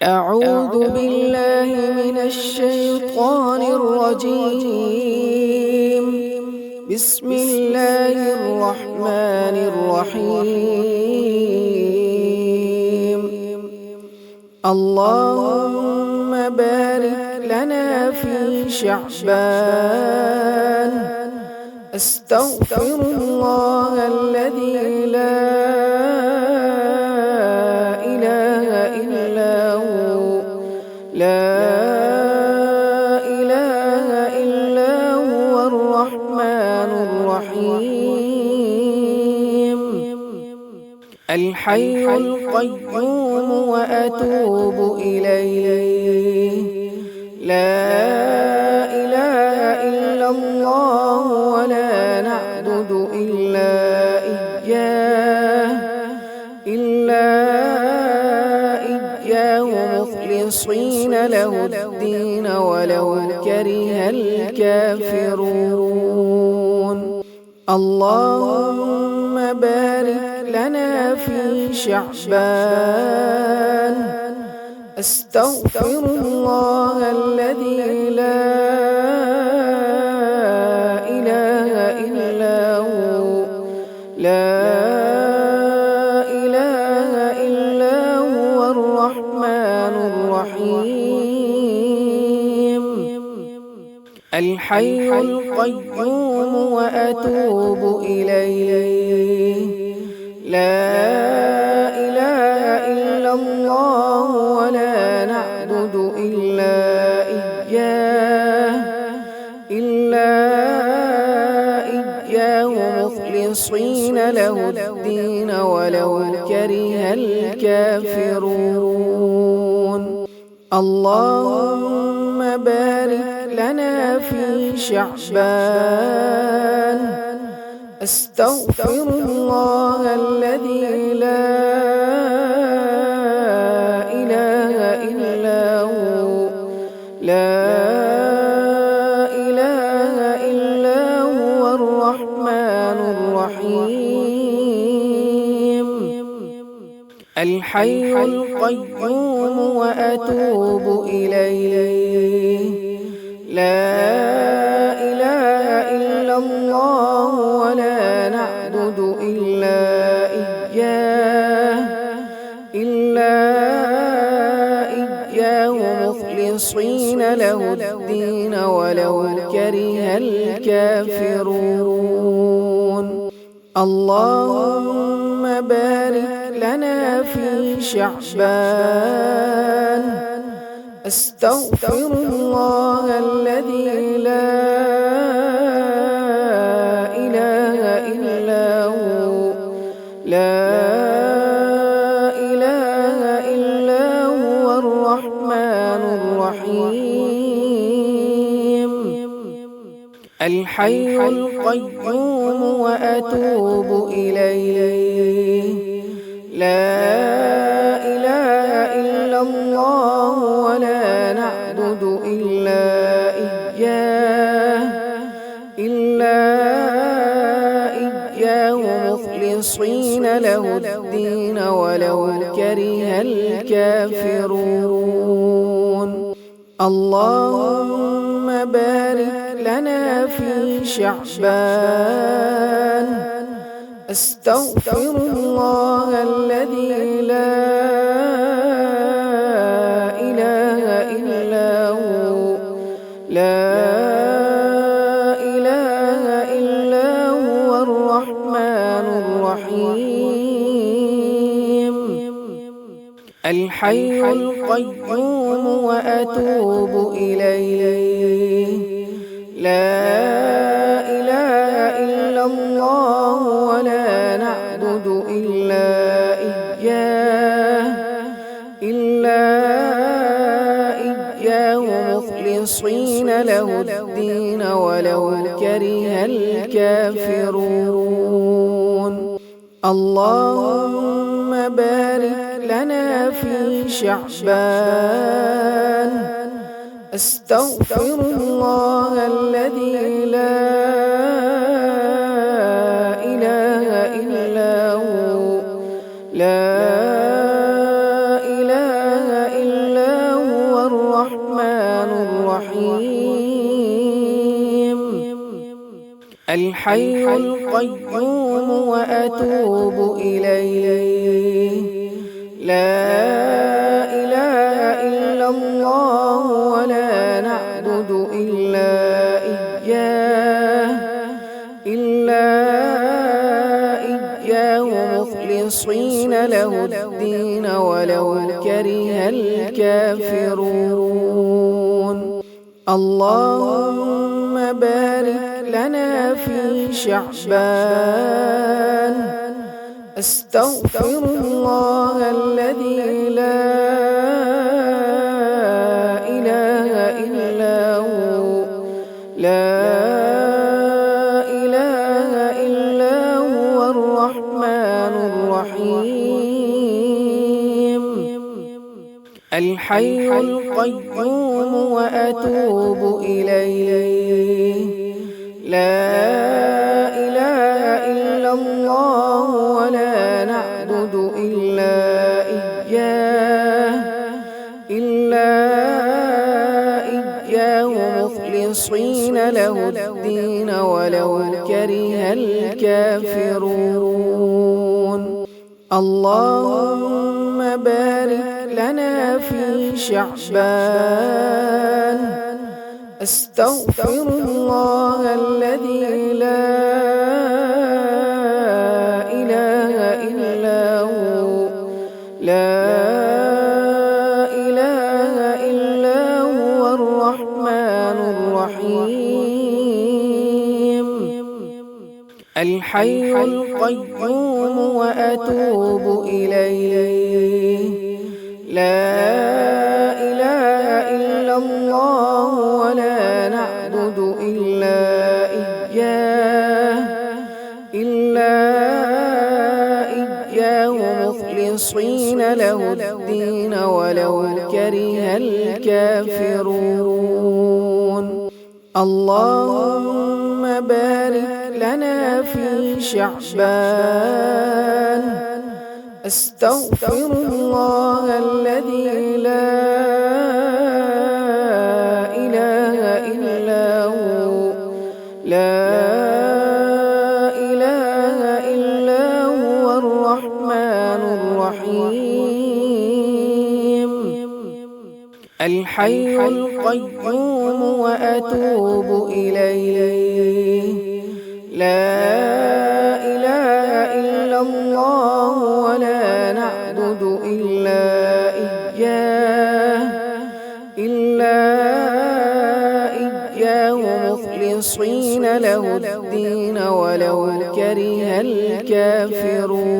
أعوذ بالله من الشيطان الرجيم. بسم الله الرحمن الرحيم. اللهم بارك لنا في شعبان. أستغفر الله الذي لا إله إلا هو الرحمن الرحيم الحي القيوم وأتوب إليه. لا إله إلا الله ولا نعبد إلا إياه مخلصين له الدين ولو كره الكافرون. اللهم بارك لنا في شعبان. أستغفر الله الذي لا إله إلا هو الرحمن الرحيم الحي القيوم وأتوب إليه. لا إله إلا الله ولا نعبد إلا إياه مخلصين له الدين ولو كره الكافرون. اللهم بارك لنا في شعبان. أستغفر الله الذي لا إله إلا هو الرحمن الرحيم الحي القيوم وأتوب إليه. لا إله إلا الله ولا نعبد إلا إياه مخلصين له الدين ولو كره الكافرون. اللهم بارك لنا في شعبان. أستغفر الله الذي لا إله إلا هو الرحمن الرحيم الحي القيوم وأتوب إليه. لا إله إلا الله ولا نعبد إلا إياه مخلصين له الدين ولو كره الكافرون. اللهم بارك لنا في شعبان. أستغفر الله الذي لا إله إلا هو الرحمن الرحيم الحي القيوم وأتوب إليه. لا إله إلا الله ولا نعبد إلا إياه مخلصين له الدين ولو كره الكافرون. اللهم بارك لنا في شعبان. أستغفر الله الذي لا إله إلا هو الرحيم الحي القيوم وأتوب إليه لا إله إلا الله ولا نعبد إلا إياه مخلصين له الدين ولو كره الكافرون اللهم بارك لنا في شعبان أستغفر الله الذي لا إله إلا هو الرحمن الرحيم الحي القيوم وأتوب إليه لا إله إلا الله ولا نعبد إلا إياه مخلصين له الدين ولو كره الكافرون اللهم بارك لنا في شعبان أستغفر الله الذي لا إله إلا هو الرحمن الرحيم الحي القيوم وأتوب إليه لا إله إلا الله ولا نعبد إلا إياه مخلصين له الدين ولو كره الكافرون اللهم بارك لنا في شعبان أستغفر الله الذي لا إله إلا هو الرحمن الرحيم الحي القيوم وأتوب إليه لا إله إلا الله ولا نعبد إلا إياه مخلصين له الدين ولو كره الكافرون